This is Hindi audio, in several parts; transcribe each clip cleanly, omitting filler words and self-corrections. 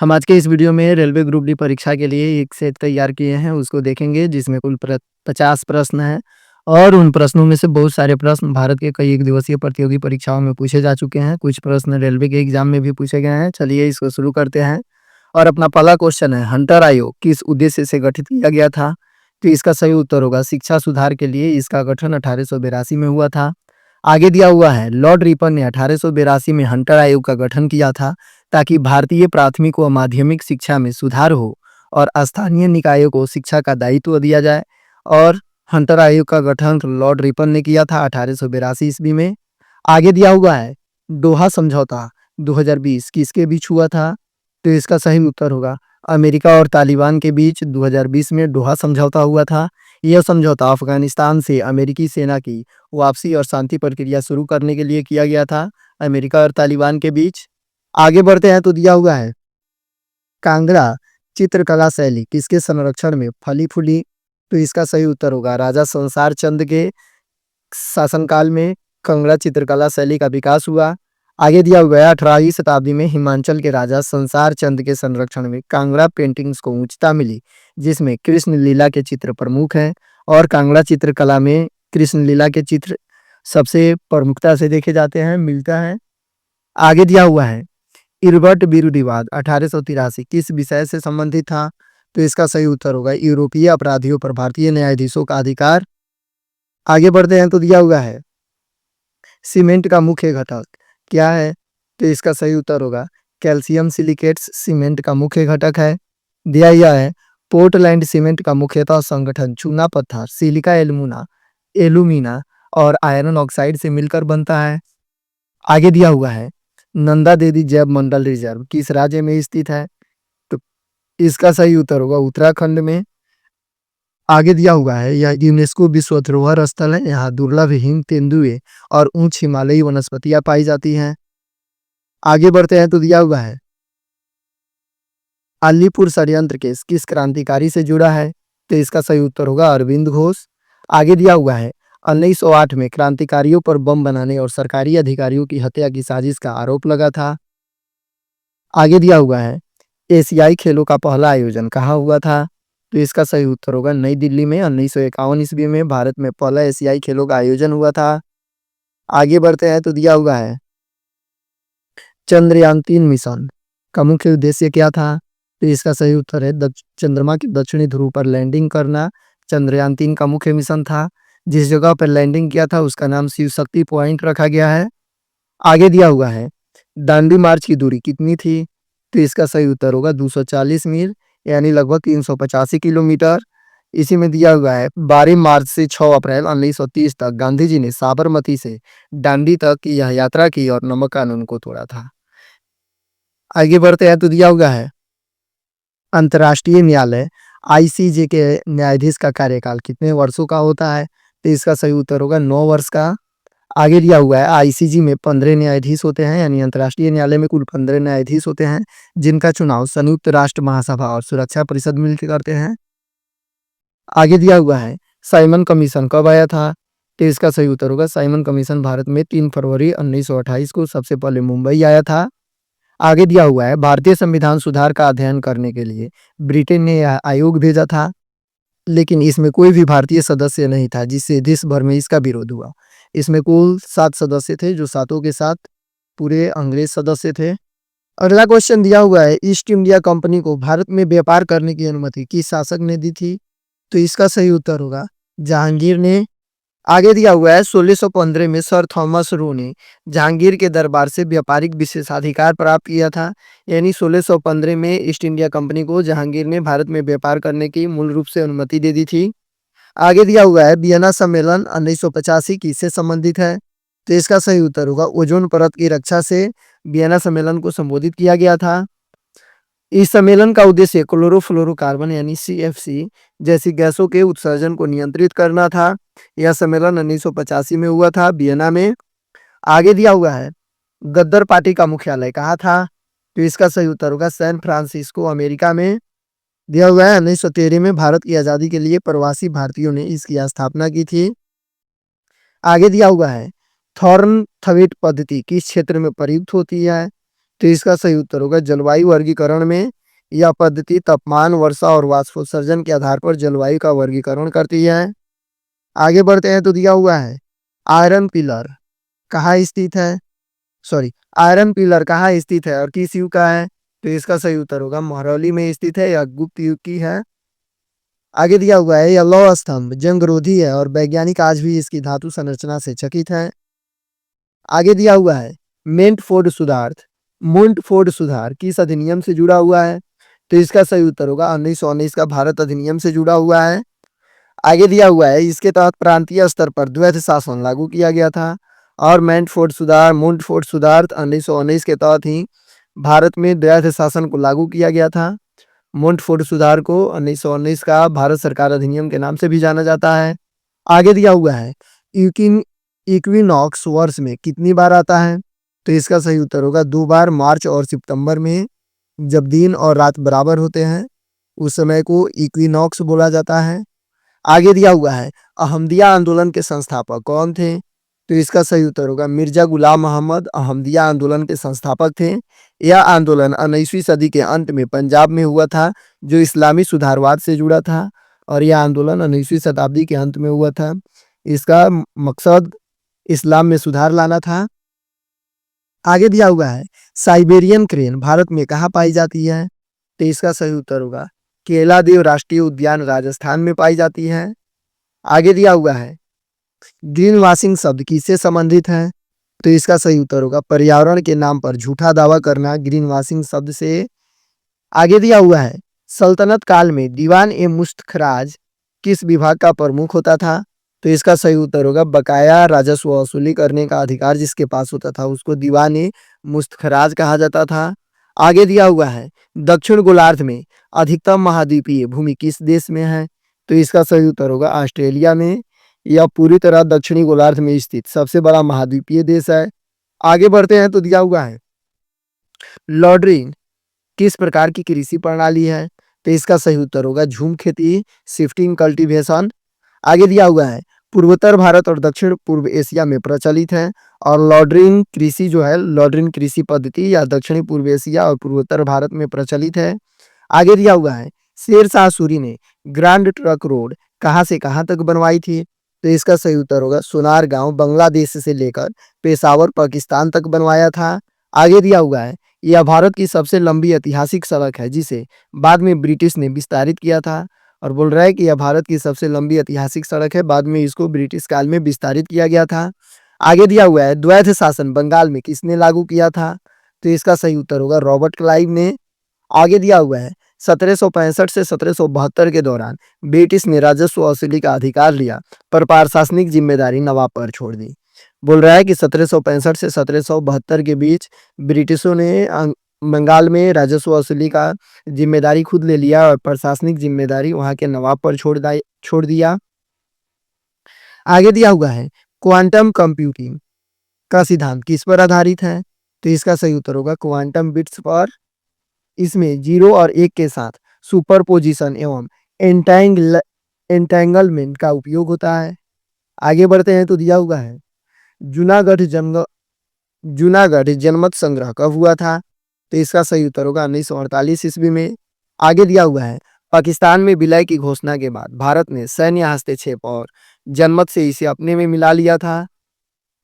हम आज के इस वीडियो में रेलवे ग्रुप डी परीक्षा के लिए एक सेट तैयार किए हैं, उसको देखेंगे जिसमें कुल 50 प्रश्न हैं और उन प्रश्नों में से बहुत सारे प्रश्न भारत के कई एक दिवसीय प्रतियोगी परीक्षाओं में पूछे जा चुके हैं। कुछ प्रश्न रेलवे के एग्जाम में भी पूछे गए हैं। चलिए इसको शुरू करते हैं। और अपना पहला क्वेश्चन है, हंटर आयोग किस उद्देश्य से गठित किया गया था? तो इसका सही उत्तर होगा शिक्षा सुधार के लिए। इसका गठन 1882 में हुआ था। आगे दिया हुआ है, लॉर्ड रिपन ने 1882 में हंटर आयोग का गठन किया था ताकि भारतीय प्राथमिक व माध्यमिक शिक्षा में सुधार हो और स्थानीय निकायों को शिक्षा का दायित्व दिया जाए। और हंटर आयोग का गठन लॉर्ड रिपन ने किया था 1882 ईस्वी में। आगे दिया हुआ है, दोहा समझौता 2020 किसके बीच हुआ था? तो इसका सही उत्तर होगा अमेरिका और तालिबान के बीच 2020 में दोहा समझौता हुआ था। यह समझौता अफगानिस्तान से अमेरिकी सेना की वापसी और शांति प्रक्रिया शुरू करने के लिए किया गया था, अमेरिका और तालिबान के बीच। आगे बढ़ते हैं तो दिया हुआ है, कांगड़ा चित्रकला शैली किसके संरक्षण में फली फूली? तो इसका सही उत्तर होगा राजा संसार चंद के शासनकाल में कांगड़ा चित्रकला शैली का विकास हुआ। आगे दिया हुआ है, 18वीं शताब्दी में हिमाचल के राजा संसार चंद के संरक्षण में कांगड़ा पेंटिंग्स को ऊंचता मिली, जिसमें कृष्ण लीला के चित्र प्रमुख हैं। और कांगड़ा चित्रकला में कृष्ण लीला के चित्र सबसे प्रमुखता से देखे जाते हैं, मिलता है। आगे दिया हुआ है, इरबर्ट बिरू विवाद 1883 किस विषय से संबंधित था? तो इसका सही उत्तर होगा यूरोपीय अपराधियों पर भारतीय न्यायाधीशों का अधिकार। आगे बढ़ते हैं तो दिया हुआ है, सीमेंट का मुख्य घटक क्या है? तो इसका सही उत्तर होगा कैल्शियम सिलिकेट्स सीमेंट का मुख्य घटक है। दिया यह है, पोर्टलैंड सीमेंट का मुख्यतः संगठन चूना पत्थर सिलिका एलुमिना और आयरन ऑक्साइड से मिलकर बनता है। आगे दिया हुआ है, नंदा देवी जैव मंडल रिजर्व किस राज्य में स्थित है? तो इसका सही उत्तर होगा उत्तराखंड में। आगे दिया हुआ है, यह यूनेस्को विश्व धरोहर स्थल है। यहाँ दुर्लभ हिम तेंदुए और उच्च हिमालयी वनस्पतियां पाई जाती हैं। आगे बढ़ते हैं तो दिया हुआ है, अलीपुर षड्यंत्र केस किस क्रांतिकारी से जुड़ा है? तो इसका सही उत्तर होगा अरविंद घोष। आगे दिया हुआ है, 1908 में क्रांतिकारियों पर बम बनाने और सरकारी अधिकारियों की हत्या की साजिश का आरोप लगा था। आगे दिया हुआ है, एशियाई खेलों का पहला आयोजन कहाँ हुआ था? तो इसका सही उत्तर होगा नई दिल्ली में 1951 ईस्वी में भारत में पहला एशियाई खेलों का आयोजन हुआ था। आगे बढ़ते हैं तो दिया हुआ है, चंद्रयान-3 मिशन का मुख्य उद्देश्य क्या था? तो इसका सही उत्तर है चंद्रमा के दक्षिणी ध्रुव पर लैंडिंग करना चंद्रयान-3 का मुख्य मिशन था। जिस जगह पर लैंडिंग किया था उसका नाम शिव शक्ति पॉइंट रखा गया है। आगे दिया हुआ है, दांडी मार्च की दूरी कितनी थी? तो इसका सही उत्तर होगा 240 मील यानी लगभग 385 किलोमीटर। इसी में दिया हुआ है, 12 मार्च से 6 अप्रैल 1930 तक गांधी जी ने साबरमती से दांडी तक की यह यात्रा की और नमक कानून को तोड़ा था। आगे बढ़ते हैं तो दिया हुआ है, अंतर्राष्ट्रीय न्यायालय आईसीजे के न्यायाधीश का कार्यकाल कितने वर्षों का होता है? तो इसका सही उत्तर होगा 9 वर्ष का। आगे दिया हुआ है, आईसीजी में 15 न्यायाधीश होते हैं, यानी अंतर्राष्ट्रीय न्यायालय में कुल 15 न्यायाधीश होते हैं, जिनका चुनाव संयुक्त राष्ट्र महासभा और सुरक्षा परिषद मिलकर करते हैं। आगे दिया हुआ है, साइमन कमीशन कब आया था? तो इसका सही उत्तर होगा साइमन कमीशन भारत में 3 फरवरी 1928 को सबसे पहले मुंबई आया था। आगे दिया हुआ है, भारतीय संविधान सुधार का अध्ययन करने के लिए ब्रिटेन ने यह आयोग भेजा था, लेकिन इसमें कोई भी भारतीय सदस्य नहीं था, जिससे देश भर में इसका विरोध हुआ। इसमें कुल 7 सदस्य थे, जो सातों के साथ पूरे अंग्रेज सदस्य थे। अगला क्वेश्चन दिया हुआ है, ईस्ट इंडिया कंपनी को भारत में व्यापार करने की अनुमति किस शासक ने दी थी? तो इसका सही उत्तर होगा जहांगीर ने। आगे दिया हुआ है, 1615 में सर थॉमस रो ने जहांगीर के दरबार से व्यापारिक विशेषाधिकार प्राप्त किया था, यानी 1615 में ईस्ट इंडिया कंपनी को जहांगीर ने भारत में व्यापार करने की मूल रूप से अनुमति दे दी थी। आगे दिया हुआ है, वियना सम्मेलन 1985 किससे संबंधित है? तो इसका सही उत्तर होगा ओजोन परत की रक्षा से वियना सम्मेलन को संबोधित किया गया था। इस सम्मेलन का उद्देश्य क्लोरोफ्लोरोकार्बन यानी सीएफसी जैसी गैसों के उत्सर्जन को नियंत्रित करना था। यह सम्मेलन 1985 में हुआ था वियना में। आगे दिया हुआ है, गद्दर पार्टी का मुख्यालय कहाँ था? तो इसका सही उत्तर होगा सैन फ्रांसिस्को अमेरिका में। दिया हुआ है, 1913 में भारत की आजादी के लिए प्रवासी भारतीयों ने इसकी स्थापना की थी। आगे दिया हुआ है, थॉर्न थविट पद्धति किस क्षेत्र में प्रयुक्त होती है? तो इसका सही उत्तर होगा जलवायु वर्गीकरण में यह पद्धति तापमान, वर्षा और वाष्पोत्सर्जन के आधार पर जलवायु का वर्गीकरण करती है। आगे बढ़ते हैं तो दिया हुआ है आयरन पिलर कहाँ स्थित है, सॉरी आयरन पिलर कहाँ स्थित है और किस युग का है। तो इसका सही उत्तर होगा महरौली में स्थित है, यह गुप्त युग की है। आगे दिया हुआ है यह लौह स्तंभ जंगरोधी है और वैज्ञानिक आज भी इसकी धातु संरचना से चकित है। आगे दिया हुआ है मुंटफोर्ड सुधार किस अधिनियम से जुड़ा हुआ है। तो इसका सही उत्तर होगा 1919 का भारत अधिनियम से जुड़ा हुआ है। आगे दिया हुआ है इसके तहत प्रांतीय स्तर पर द्वैध शासन लागू किया गया था और मुंटफोर्ड सुधार 1919 के तहत ही भारत में द्वैध शासन को लागू किया गया था। मुंटफोर्ड सुधार को 1919 का भारत सरकार अधिनियम के नाम से भी जाना जाता है। आगे दिया हुआ है इक्विनॉक्स वर्ष में कितनी बार आता है। तो इसका सही उत्तर होगा 2 बार, मार्च और सितंबर में जब दिन और रात बराबर होते हैं उस समय को इक्विनॉक्स बोला जाता है। आगे दिया हुआ है अहमदिया आंदोलन के संस्थापक कौन थे। तो इसका सही उत्तर होगा मिर्जा गुलाम मोहम्मद अहमदिया आंदोलन के संस्थापक थे। यह आंदोलन 19वीं सदी के अंत में पंजाब में हुआ था जो इस्लामी सुधारवाद से जुड़ा था और यह आंदोलन 19वीं शताब्दी के अंत में हुआ था। इसका मकसद इस्लाम में सुधार लाना था। आगे दिया हुआ है साइबेरियन क्रेन भारत में कहाँ पाई जाती है। तो इसका सही उत्तर होगा केलादेव राष्ट्रीय उद्यान राजस्थान में पाई जाती है। आगे दिया हुआ है ग्रीन वॉशिंग शब्द किससे संबंधित है। तो इसका सही उत्तर होगा पर्यावरण के नाम पर झूठा दावा करना ग्रीन वॉशिंग शब्द से। आगे दिया हुआ है सल्तनत काल में दीवान ए मुस्तखराज किस विभाग का प्रमुख होता था। तो इसका सही उत्तर होगा बकाया राजस्व वसूली करने का अधिकार जिसके पास होता था उसको दीवान ए मुस्तखराज कहा जाता था। आगे दिया हुआ है दक्षिण गोलार्ध में अधिकतम महाद्वीपीय भूमि किस देश में है। तो इसका सही उत्तर होगा ऑस्ट्रेलिया में। यह पूरी तरह दक्षिणी गोलार्ध में स्थित सबसे बड़ा महाद्वीपीय देश है। आगे बढ़ते हैं तो दिया हुआ है लॉर्डरिंग किस प्रकार की कृषि प्रणाली है। तो इसका सही उत्तर होगा झूम खेती शिफ्टिंग कल्टीवेशन। आगे दिया हुआ है पूर्वोत्तर भारत और दक्षिण पूर्व एशिया में प्रचलित है और लॉर्डरिंग कृषि जो है लॉर्डरिंग कृषि पद्धति या दक्षिणी पूर्व एशिया और पूर्वोत्तर भारत में प्रचलित है। आगे दिया हुआ है शेर शाह सूरी ने ग्रैंड ट्रंक रोड कहाँ से कहाँ तक बनवाई थी। तो इसका सही उत्तर होगा सोनार गांव बांग्लादेश से लेकर पेशावर पाकिस्तान तक बनवाया था। आगे दिया हुआ है यह भारत की सबसे लंबी ऐतिहासिक सड़क है जिसे बाद में ब्रिटिश ने विस्तारित किया था और बोल रहा है कि यह भारत की सबसे लंबी ऐतिहासिक सड़क है, बाद में इसको ब्रिटिश काल में विस्तारित किया गया था। आगे दिया हुआ है द्वैध शासन बंगाल में किसने लागू किया था। तो इसका सही उत्तर होगा रॉबर्ट क्लाइव ने। आगे दिया हुआ है 1765 से 1772 के दौरान ब्रिटिश ने राजस्व वसूली का अधिकार लिया पर प्रशासनिक जिम्मेदारी नवाब पर छोड़ दी। बोल रहा है कि 1765 से 1772 के बीच ब्रिटिशों ने बंगाल में राजस्व वसूली का जिम्मेदारी खुद ले लिया और प्रशासनिक जिम्मेदारी वहां के नवाब पर छोड़ दिया। आगे दिया हुआ है क्वांटम कंप्यूटिंग का सिद्धांत किस पर आधारित है। तो इसका सही उत्तर होगा क्वांटम बिट्स पर। इसमें 0 और 1 के साथ सुपरपोजिशन एवं एंटेंगलमेंट का उपयोग होता है। आगे बढ़ते हैं तो दिया हुआ है जूनागढ़ जनमत संग्रह कब हुआ था। तो इसका सही उत्तर होगा 1948 ईस्वी में। आगे दिया हुआ है पाकिस्तान में विलय की घोषणा के बाद भारत ने सैन्य हस्तक्षेप और जनमत से इसे अपने में मिला लिया था।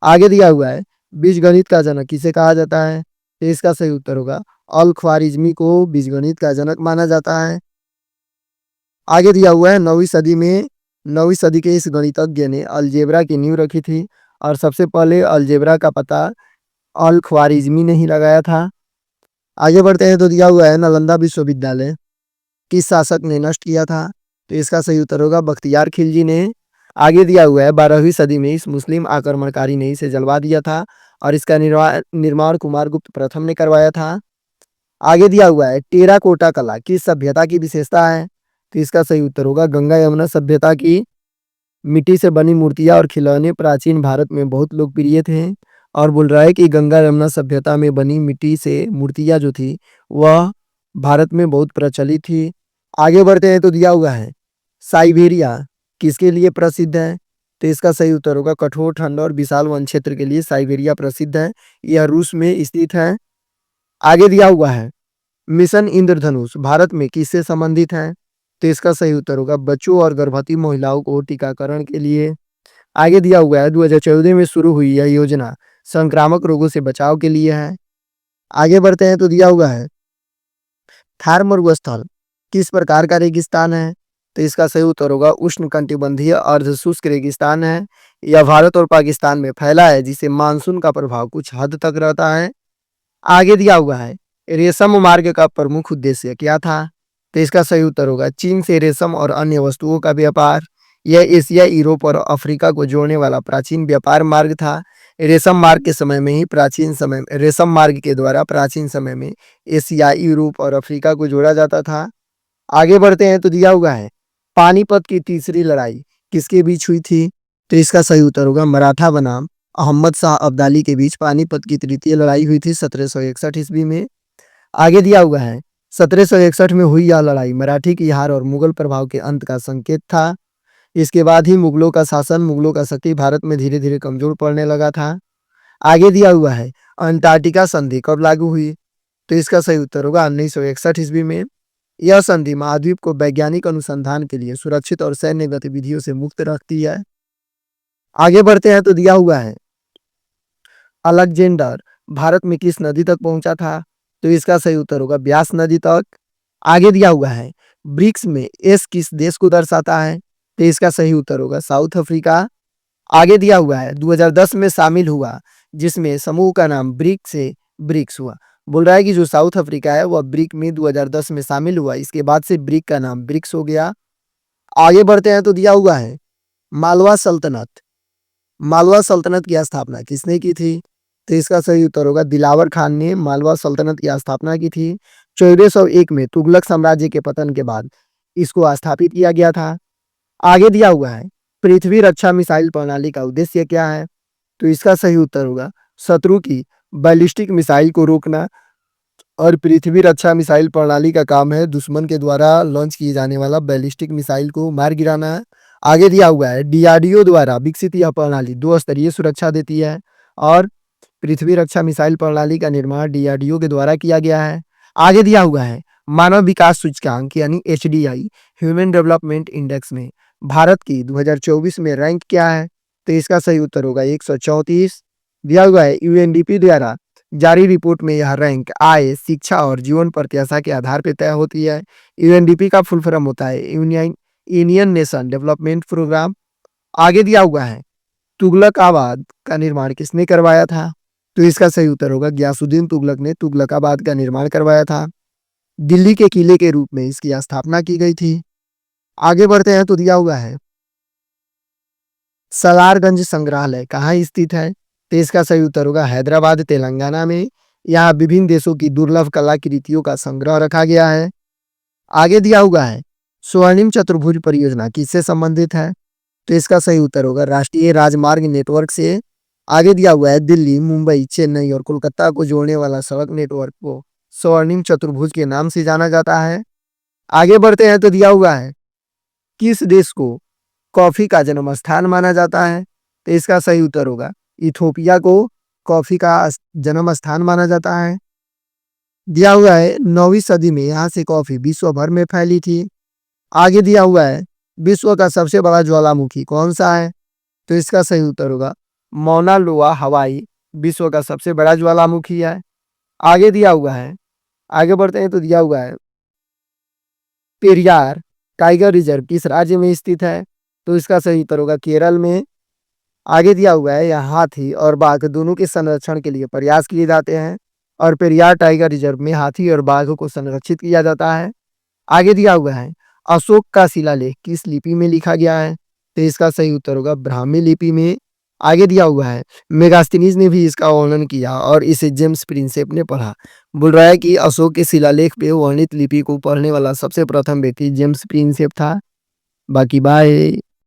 आगे दिया हुआ है बीजगणित का जनक किसे कहा जाता है। तो इसका सही उत्तर होगा अल ख्वारिज्मी को बीजगणित का जनक माना जाता है। आगे दिया हुआ है 9वीं सदी के इस गणितज्ञ ने अलजेब्रा की नींव रखी थी और सबसे पहले अलजेब्रा का पता अल ख्वारिज्मी ने ही लगाया था। आगे बढ़ते हैं तो दिया हुआ है नालंदा विश्वविद्यालय किस शासक ने नष्ट किया था। तो इसका सही उत्तर होगा बख्तियार खिलजी ने। आगे दिया हुआ है 12वीं सदी में इस मुस्लिम आक्रमणकारी ने इसे जलवा दिया था और इसका निर्माण कुमारगुप्त प्रथम ने करवाया था। आगे दिया हुआ है टेराकोटा कला किस सभ्यता की विशेषता है। तो इसका सही उत्तर होगा गंगा यमुना सभ्यता की। मिट्टी से बनी मूर्तियां और खिलौने प्राचीन भारत में बहुत लोकप्रिय थे और बोल रहा है कि गंगा यमुना सभ्यता में बनी मिट्टी से मूर्तियां जो थी वह भारत में बहुत प्रचलित थी। आगे बढ़ते हैं तो दिया हुआ है साइबेरिया किसके लिए प्रसिद्ध है। तो इसका सही उत्तर होगा कठोर ठंड और विशाल वन क्षेत्र के लिए साइबेरिया प्रसिद्ध है। यह रूस में स्थित है। आगे दिया हुआ है मिशन इंद्रधनुष भारत में किससे संबंधित है? तो इसका सही उत्तर होगा बच्चों और गर्भवती महिलाओं को टीकाकरण के लिए। आगे दिया हुआ है 2014 में शुरू हुई यह योजना संक्रामक रोगों से बचाव के लिए है। आगे बढ़ते हैं तो दिया हुआ है थार मरुस्थल किस प्रकार का रेगिस्तान है? तो इसका सही उत्तर होगा उष्णकटिबंधीय अर्धशुष्क रेगिस्तान है। यह भारत और पाकिस्तान में फैला है जिसे मानसून का प्रभाव कुछ हद तक रहता है। आगे दिया हुआ है रेशम मार्ग का प्रमुख उद्देश्य क्या था? तो इसका सही उत्तर होगा चीन से रेशम और अन्य वस्तुओं का व्यापार। यह एशिया, यूरोप और अफ्रीका को जोड़ने वाला प्राचीन व्यापार मार्ग था। रेशम मार्ग के द्वारा प्राचीन समय में एशिया, यूरोप और अफ्रीका को जोड़ा जाता था। आगे बढ़ते हैं तो दिया हुआ है पानीपत की तीसरी लड़ाई किसके बीच हुई थी? तो इसका सही उत्तर होगा मराठा बनाम अहमद शाह अब्दाली के बीच पानीपत की तृतीय लड़ाई हुई थी 1761 ईस्वी में। आगे दिया हुआ है 1761 में हुई यह लड़ाई मराठी की हार और मुगल प्रभाव के अंत का संकेत था। इसके बाद ही मुगलों का शक्ति भारत में धीरे धीरे कमजोर पड़ने लगा था। आगे दिया हुआ है अंटार्कटिका संधि कब लागू हुई? तो इसका सही उत्तर होगा 1961 ईस्वी में। यह संधि महाद्वीप को वैज्ञानिक अनुसंधान के लिए सुरक्षित और सैन्य गतिविधियों से मुक्त रखती है। आगे बढ़ते हैं तो दिया हुआ है अलेक्जेंडर भारत में किस नदी तक पहुंचा था? तो इसका सही उत्तर होगा ब्यास नदी तक। आगे दिया हुआ है ब्रिक्स में एस किस देश को दर्शाता है? तो इसका सही उत्तर होगा साउथ अफ्रीका। आगे दिया हुआ है 2010 में शामिल हुआ जिसमें समूह का नाम ब्रिक से ब्रिक्स हुआ। बोल रहा है कि जो साउथ अफ्रीका है वह ब्रिक में 2010 में शामिल हुआ, इसके बाद से ब्रिक का नाम ब्रिक्स हो गया। आगे बढ़ते हैं तो दिया हुआ है मालवा सल्तनत की स्थापना किसने की थी? तो इसका सही उत्तर होगा दिलावर खान ने मालवा सल्तनत की स्थापना की थी। 1401 में तुगलक साम्राज्य के पतन के बाद इसको स्थापित किया गया था। आगे दिया हुआ है पृथ्वी रक्षा मिसाइल प्रणाली का उद्देश्य क्या है? तो इसका सही उत्तर होगा शत्रु की बैलिस्टिक मिसाइल को रोकना। और पृथ्वी रक्षा मिसाइल प्रणाली का काम है दुश्मन के द्वारा लॉन्च किए जाने वाला बैलिस्टिक मिसाइल को मार गिराना। आगे दिया हुआ है डीआरडीओ द्वारा विकसित यह प्रणाली 2 स्तरीय सुरक्षा देती है और पृथ्वी रक्षा मिसाइल प्रणाली का निर्माण डीआरडीओ के द्वारा किया गया है। आगे दिया हुआ है मानव विकास सूचकांक यानी एचडीआई ह्यूमन डेवलपमेंट इंडेक्स में भारत की 2024 में रैंक क्या है? तो इसका सही उत्तर होगा 134। दिया हुआ है यूएनडीपी द्वारा जारी रिपोर्ट में यह रैंक आय, शिक्षा और जीवन प्रत्याशा के आधार पर तय होती है। यूएनडीपी का फुल फॉर्म होता है यूनियन नेशन डेवलपमेंट प्रोग्राम। आगे दिया हुआ है तुगलकाबाद का निर्माण किसने करवाया था? तो इसका सही उत्तर होगा गयासुद्दीन तुगलक ने तुगलकाबाद का निर्माण करवाया था। दिल्ली के किले के रूप में इसकी स्थापना की गई थी। आगे बढ़ते हैं तो दिया हुआ है सलारगंज संग्रहालय कहाँ स्थित है? तो इसका सही उत्तर होगा हैदराबाद तेलंगाना में। यहाँ विभिन्न देशों की दुर्लभ कलाकृतियों का संग्रह रखा गया है। आगे दिया हुआ है स्वर्णिम चतुर्भुज परियोजना किससे संबंधित है? तो इसका सही उत्तर होगा राष्ट्रीय राजमार्ग नेटवर्क से। आगे दिया हुआ है दिल्ली, मुंबई, चेन्नई और कोलकाता को जोड़ने वाला सड़क नेटवर्क को स्वर्णिम चतुर्भुज के नाम से जाना जाता है। आगे बढ़ते हैं तो दिया हुआ है किस देश को कॉफी का जन्म स्थान माना जाता है? तो इसका सही उत्तर होगा इथोपिया को कॉफी का जन्म स्थान माना जाता है। दिया हुआ है 9वीं सदी में यहाँ से कॉफी विश्व भर में फैली थी। आगे दिया हुआ है विश्व का सबसे बड़ा ज्वालामुखी कौन सा है? तो इसका सही उत्तर होगा मौना लोआ हवाई विश्व का सबसे बड़ा ज्वालामुखी है। आगे दिया हुआ है आगे बढ़ते हैं तो दिया हुआ है पेरियार टाइगर रिजर्व किस राज्य में स्थित है? तो इसका सही उत्तर होगा केरल में। आगे दिया हुआ है यहाँ हाथी और बाघ दोनों के संरक्षण के लिए प्रयास किए जाते हैं और पेरियार टाइगर रिजर्व में हाथी और बाघ को संरक्षित किया जाता है। आगे दिया हुआ है अशोक का शिलालेख किस लिपि में लिखा गया है? तो इसका सही उत्तर होगा ब्राह्मी लिपि में। आगे दिया हुआ है मेगास्थनीज ने भी इसका वर्णन किया और इसे जेम्स प्रिंसेप ने पढ़ा। बोल रहा है कि अशोक के शिलालेख पे वर्णित लिपि को पढ़ने वाला सबसे प्रथम व्यक्ति जेम्स प्रिंसेप था। बाकी बाय।